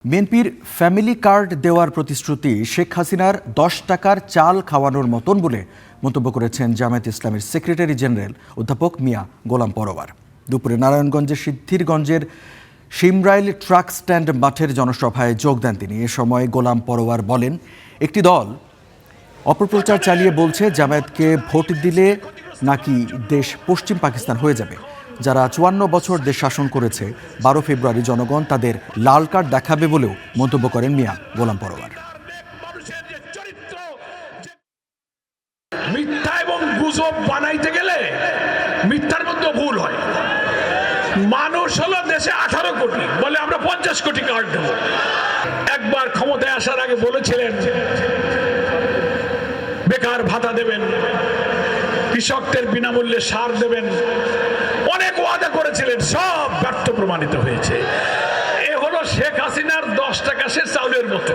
বিএনপির family card দেওয়ার প্রতিশ্রুতি শেখ হাসিনার 10 টাকার চাল খাওয়ানোর মতন বলে মন্তব্য করেছেন জামায়াত ইসলামীর সেক্রেটারি জেনারেল অধ্যাপক মিয়া গোলাম পরোয়ার। দুপুরে নারায়ণগঞ্জের সিদ্ধিরগঞ্জের শিমরাইল ট্রাক স্ট্যান্ড মাঠের জনসভায় যোগ দেন তিনি। এ সময় গোলাম পরোয়ার বলেন, একটি দল অপপ্রচার চালিয়ে বলছে জামায়াতকে ভোট দিলে নাকি দেশ পশ্চিম পাকিস্তান হয়ে যাবে। যারা 54 বছর দেশ শাসন করেছে, 12 ফেব্রুয়ারি জনগণ তাদের লাল কার্ড দেখাবে বলেও মন্তব্য করেন মিয়া গোলাম পরোয়ার। মিথ্যা এবং গুজব বানাইতে গেলে মিথ্যার মধ্যে ভুল হয়। মানুষ হলো দেশে 18 কোটি, বলে আমরা 50 কোটি কার্ড দেব। একবার ক্ষমতায় আসার আগে বলেছিলেন বেকার ভাতা দেবেন, কৃষকদের বিনামূল্যে সার দেবেন, অনেক ওয়াদা করেছিলেন, সব ব্যর্থ প্রমাণিত হয়েছে। এ হলো শেখ হাসিনার 10 টাকা সে চাউলের মতো।